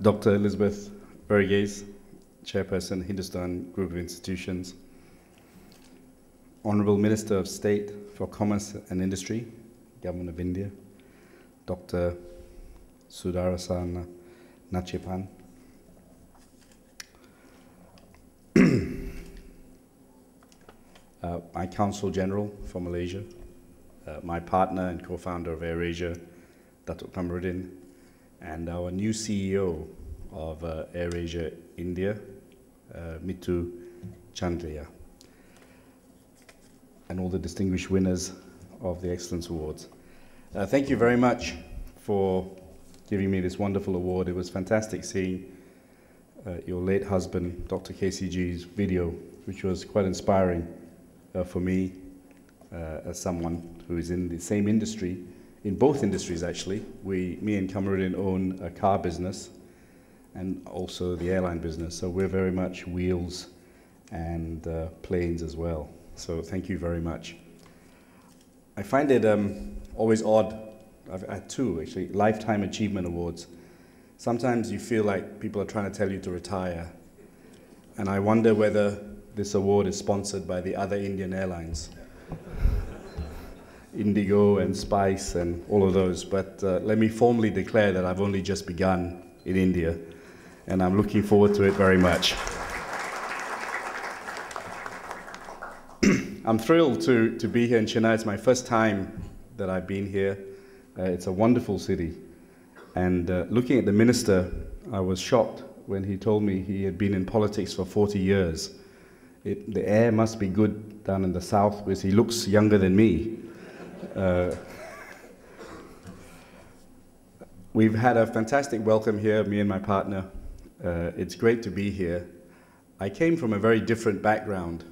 Dr. Elizabeth Verghese, Chairperson, Hindustan Group of Institutions. Honorable Minister of State for Commerce and Industry, Government of India, Dr. Sudarsan Nachipan. My Consul General for Malaysia, my partner and co-founder of AirAsia, Datuk Kamarudin, and our new CEO of AirAsia India, Mittu Chandliya, and all the distinguished winners of the Excellence Awards. Thank you very much for giving me this wonderful award. It was fantastic seeing your late husband, Dr. KCG's video, which was quite inspiring for me as someone who is in the same industry, in both industries actually. Me and Kamarudin own a car business and also the airline business, so we're very much wheels and planes as well. So thank you very much. I find it always odd. I've had two actually, Lifetime Achievement Awards. Sometimes you feel like people are trying to tell you to retire, and I wonder whether this award is sponsored by the other Indian airlines. Indigo and Spice and all of those, but let me formally declare that I've only just begun in India, and I'm looking forward to it very much. I'm thrilled to be here in Chennai. It's my first time that I've been here. It's a wonderful city, and looking at the minister, I was shocked when he told me he had been in politics for 40 years. The air must be good down in the south because he looks younger than me. We've had a fantastic welcome here, me and my partner. It's great to be here. I came from a very different background,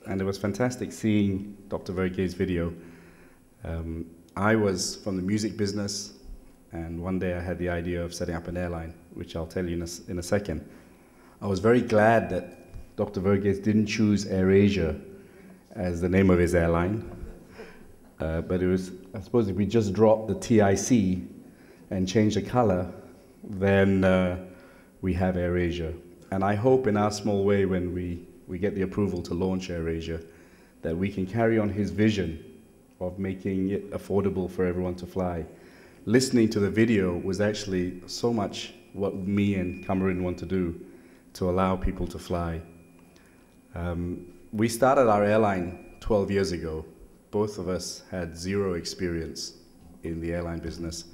and it was fantastic seeing Dr. Verghese's video. I was from the music business, and one day I had the idea of setting up an airline, which I'll tell you in a second. I was very glad that Dr. Verghese didn't choose AirAsia as the name of his airline, but it was, I suppose if we just dropped the TIC and change the color, then we have AirAsia. And I hope in our small way, when we get the approval to launch AirAsia, that we can carry on his vision of making it affordable for everyone to fly. Listening to the video was actually so much what me and Kamarudin want to do, to allow people to fly. We started our airline 12 years ago. Both of us had zero experience in the airline business.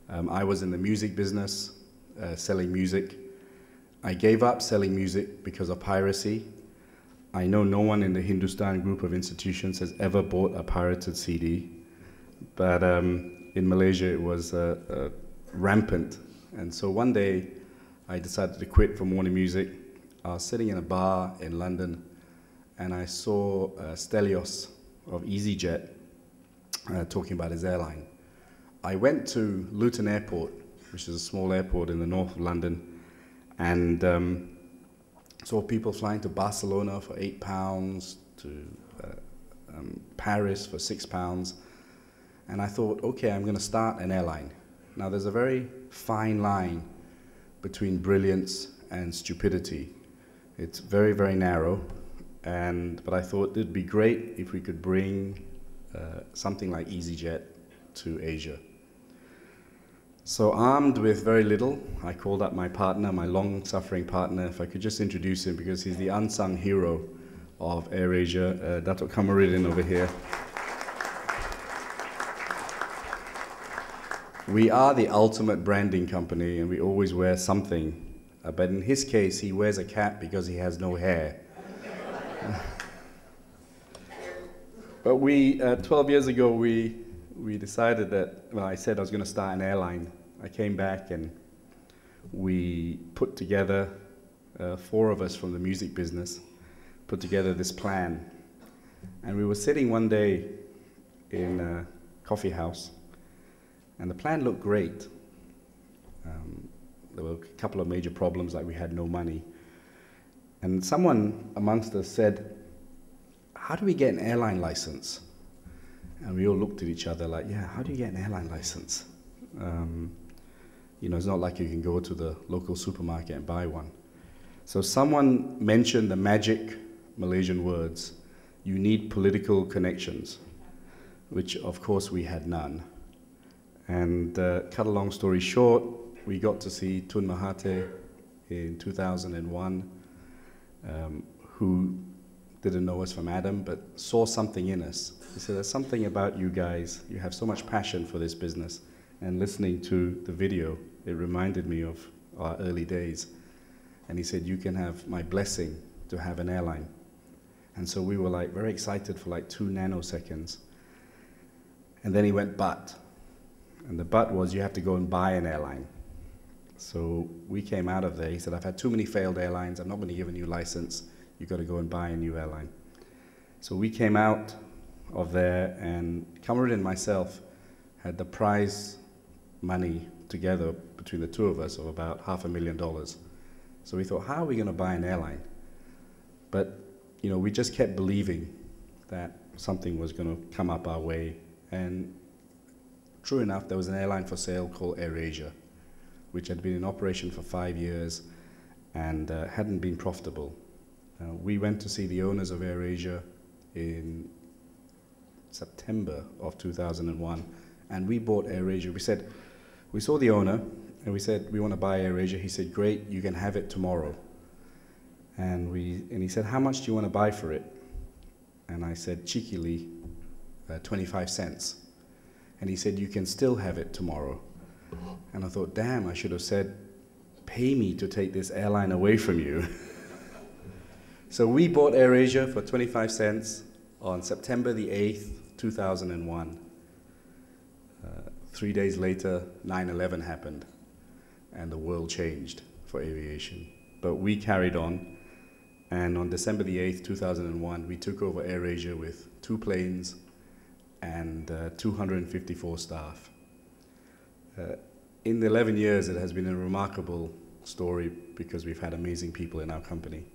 I was in the music business, selling music. I gave up selling music because of piracy. I know no one in the Hindustan Group of Institutions has ever bought a pirated CD, but in Malaysia it was rampant. And so one day I decided to quit from Warner Music. I was sitting in a bar in London, and I saw Stelios of EasyJet talking about his airline. I went to Luton Airport, which is a small airport in the north of London, and saw people flying to Barcelona for £8, to Paris for £6, and I thought, okay, I'm going to start an airline. Now, there's a very fine line between brilliance and stupidity. It's very, very narrow, but I thought it'd be great if we could bring something like EasyJet to Asia. So armed with very little, I called up my partner, my long-suffering partner, if I could just introduce him, because he's the unsung hero of AirAsia, Datuk Kamarudin over here. We are the ultimate branding company, and we always wear something. But in his case, he wears a cap because he has no hair. But 12 years ago, we decided that, well, I said I was going to start an airline. I came back and we put together, 4 of us from the music business, put together this plan. And we were sitting one day in a coffee house, and the plan looked great. There were a couple of major problems, like we had no money. And someone amongst us said, how do we get an airline license? And we all looked at each other like, yeah, how do you get an airline license? You know, it's not like you can go to the local supermarket and buy one. So someone mentioned the magic Malaysian words, you need political connections, which of course we had none. And cut a long story short, we got to see Tun Mahathir in 2001, who didn't know us from Adam, but saw something in us. He said, there's something about you guys, you have so much passion for this business. And listening to the video, it reminded me of our early days. And he said, you can have my blessing to have an airline. And so we were like very excited for like 2 nanoseconds. And then he went, but. And the but was, you have to go and buy an airline. So we came out of there. He said, I've had too many failed airlines. I'm not going to give a new license. You've got to go and buy a new airline. So we came out of there, and Kamarudin and myself had the prize money together between the two of us of about $500,000. So we thought, how are we going to buy an airline? But you know, we just kept believing that something was going to come up our way. And true enough, there was an airline for sale called AirAsia, which had been in operation for 5 years and hadn't been profitable. We went to see the owners of AirAsia in September of 2001, and we bought AirAsia. We said, we saw the owner, and we said, we want to buy AirAsia. He said, great, you can have it tomorrow. And he said, how much do you want to buy for it? And I said, cheekily, 25 cents. And he said, you can still have it tomorrow. And I thought, damn, I should have said, pay me to take this airline away from you. So we bought AirAsia for 25 cents on September the 8th, 2001. 3 days later, 9/11 happened, and the world changed for aviation. But we carried on, and on December the 8th, 2001, we took over AirAsia with 2 planes and 254 staff. In the 11 years, it has been a remarkable story because we've had amazing people in our company.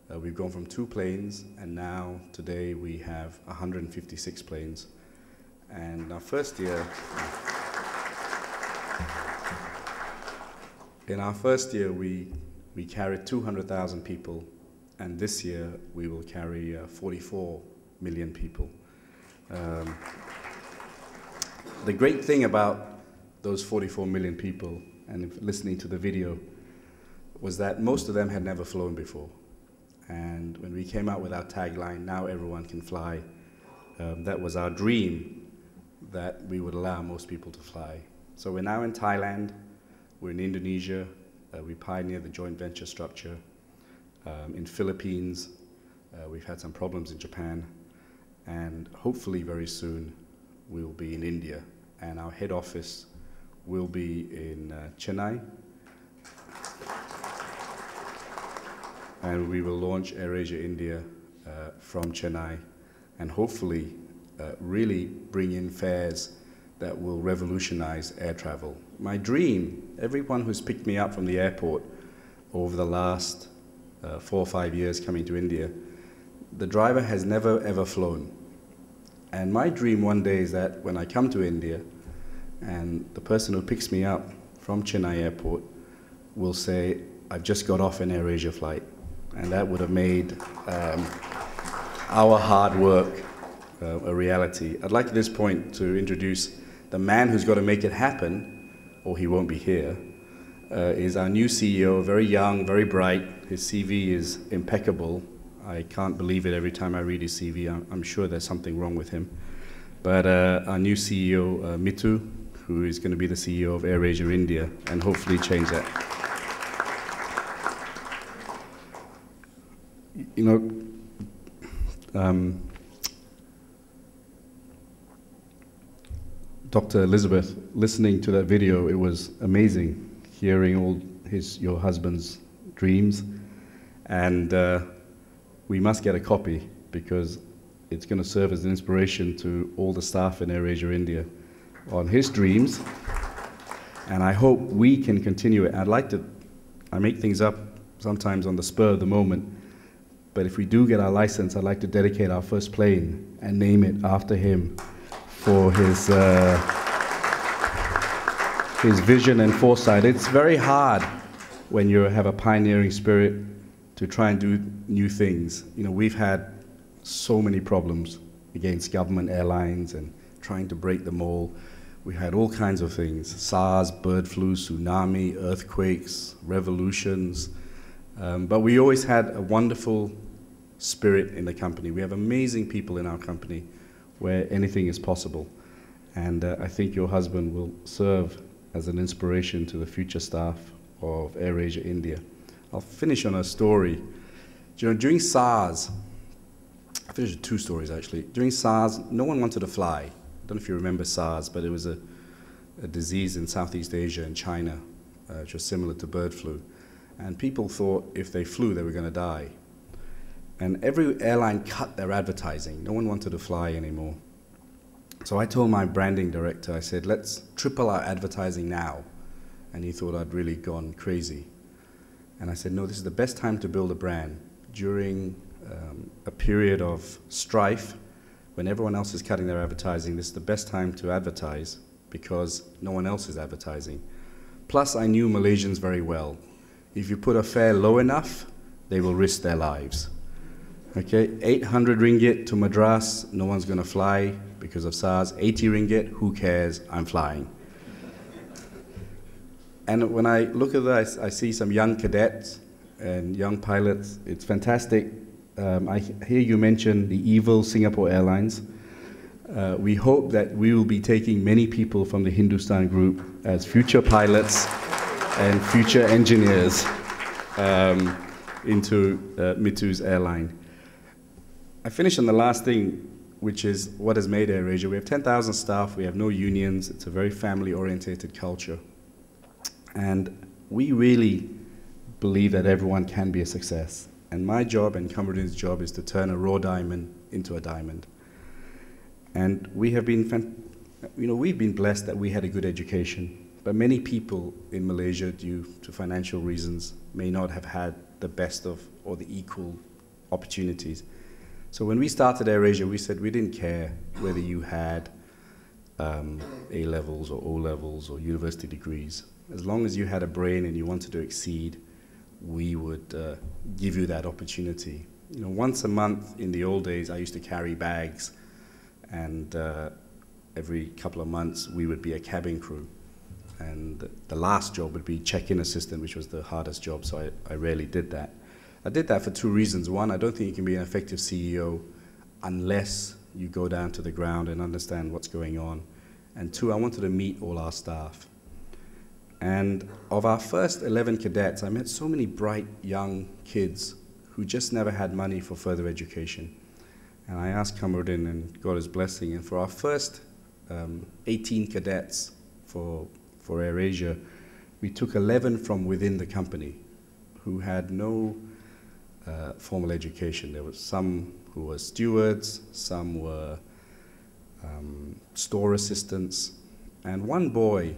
We've gone from 2 planes, and now, today, we have 156 planes. And our first year, in our first year, we carried 200,000 people, and this year, we will carry 44 million people. The great thing about those 44 million people, and if listening to the video, was that most of them had never flown before. And when we came out with our tagline, now everyone can fly, that was our dream, that we would allow most people to fly. So we're now in Thailand, we're in Indonesia, we pioneered the joint venture structure. In Philippines, we've had some problems in Japan, and hopefully very soon we'll be in India, and our head office will be in Chennai. And we will launch AirAsia India from Chennai, and hopefully really bring in fares that will revolutionize air travel. My dream, everyone who's picked me up from the airport over the last 4 or 5 years coming to India, the driver has never ever flown. And my dream one day is that when I come to India, and the person who picks me up from Chennai airport will say, I've just got off an AirAsia flight. And that would have made our hard work a reality. I'd like at this point to introduce the man who's got to make it happen, or he won't be here, is our new CEO, very young, very bright. His CV is impeccable. I can't believe it every time I read his CV. I'm sure there's something wrong with him. But our new CEO, Mithu, who is going to be the CEO of AirAsia India, and hopefully change that. You know, Dr. Elizabeth, listening to that video, it was amazing hearing all your husband's dreams, and we must get a copy because it's going to serve as an inspiration to all the staff in AirAsia India on his dreams, and I hope we can continue it. I make things up sometimes on the spur of the moment, but if we do get our license, I'd like to dedicate our first plane and name it after him for his his vision and foresight. It's very hard when you have a pioneering spirit to try and do new things. You know, we've had so many problems against government airlines and trying to break them all. We had all kinds of things: SARS, bird flu, tsunami, earthquakes, revolutions. But we always had a wonderful spirit in the company. We have amazing people in our company where anything is possible. And I think your husband will serve as an inspiration to the future staff of AirAsia India. I'll finish on a story. You know, during SARS, I finished with two stories actually. During SARS, no one wanted to fly. I don't know if you remember SARS, but it was a disease in Southeast Asia and China, which was similar to bird flu. And people thought if they flew, they were going to die. And every airline cut their advertising. No one wanted to fly anymore. So I told my branding director, I said, let's triple our advertising now. And he thought I'd really gone crazy. And I said, no, this is the best time to build a brand. During a period of strife, when everyone else is cutting their advertising, this is the best time to advertise because no one else is advertising. Plus, I knew Malaysians very well. If you put a fare low enough, they will risk their lives. Okay, 800 ringgit to Madras, no one's going to fly because of SARS. 80 ringgit, who cares? I'm flying. And when I look at that, I see some young cadets and young pilots. It's fantastic. I hear you mention the evil Singapore Airlines. We hope that we will be taking many people from the Hindustan group as future pilots and future engineers into Mithu's airline. I finish on the last thing, which is what has made AirAsia. We have 10,000 staff, we have no unions, it's a very family-orientated culture. And we really believe that everyone can be a success. And my job and Kamruddin's job is to turn a raw diamond into a diamond. And we have been, we've been blessed that we had a good education. But many people in Malaysia, due to financial reasons, may not have had the best of or the equal opportunities. So when we started AirAsia, we said we didn't care whether you had A-levels or O-levels or university degrees. As long as you had a brain and you wanted to exceed, we would give you that opportunity. You know, once a month in the old days, I used to carry bags, and every couple of months we would be a cabin crew. And the last job would be check-in assistant, which was the hardest job, so I rarely did that. I did that for two reasons. One, I don't think you can be an effective CEO unless you go down to the ground and understand what's going on. And two, I wanted to meet all our staff. And of our first 11 cadets, I met so many bright young kids who just never had money for further education. And I asked Kamruddin and got his blessing. And for our first 18 cadets for AirAsia, we took 11 from within the company who had no formal education. There were some who were stewards, some were store assistants, and one boy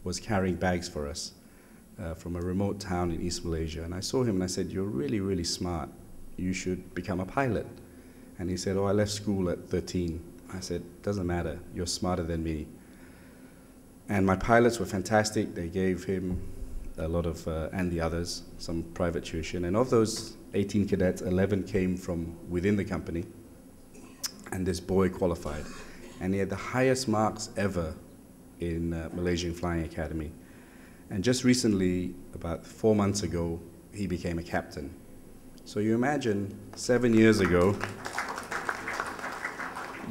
was carrying bags for us from a remote town in East Malaysia. And I saw him and I said, you're really, really smart. You should become a pilot. And he said, oh, I left school at 13. I said, doesn't matter, you're smarter than me. And my pilots were fantastic. They gave him a lot of, and the others, some private tuition. And of those 18 cadets, 11 came from within the company. And this boy qualified. And he had the highest marks ever in Malaysian Flying Academy. And just recently, about 4 months ago, he became a captain. So you imagine, 7 years ago,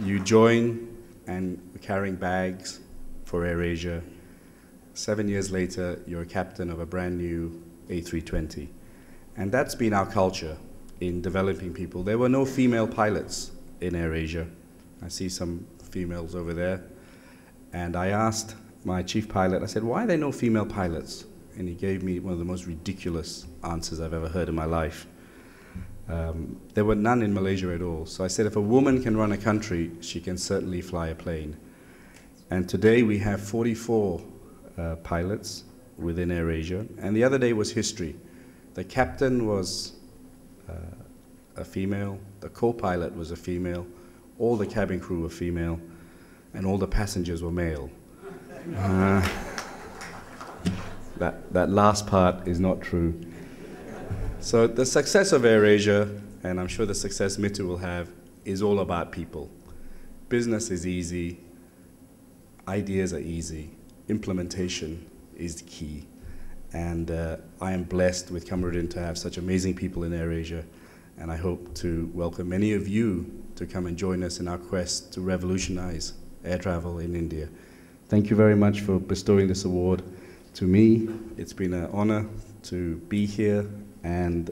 you join and were carrying bags for AirAsia. 7 years later, you're a captain of a brand new A320. And that's been our culture in developing people. There were no female pilots in AirAsia. I see some females over there. And I asked my chief pilot, I said, why are there no female pilots? And he gave me one of the most ridiculous answers I've ever heard in my life. There were none in Malaysia at all. So I said, if a woman can run a country, she can certainly fly a plane. And today we have 44 pilots within AirAsia. And the other day was history. The captain was a female, the co-pilot was a female, all the cabin crew were female, and all the passengers were male. That last part is not true. So the success of AirAsia, and I'm sure the success Mitu will have, is all about people. Business is easy, ideas are easy, implementation is the key. And I am blessed with Kamarudin to have such amazing people in AirAsia, and I hope to welcome many of you to come and join us in our quest to revolutionize air travel in India. Thank you very much for bestowing this award to me. It's been an honor to be here, and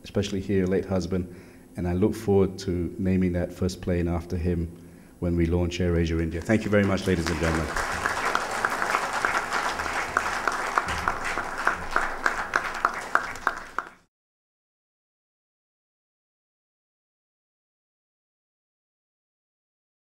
especially hear your late husband, and I look forward to naming that first plane after him when we launch AirAsia India. Thank you very much, ladies and gentlemen.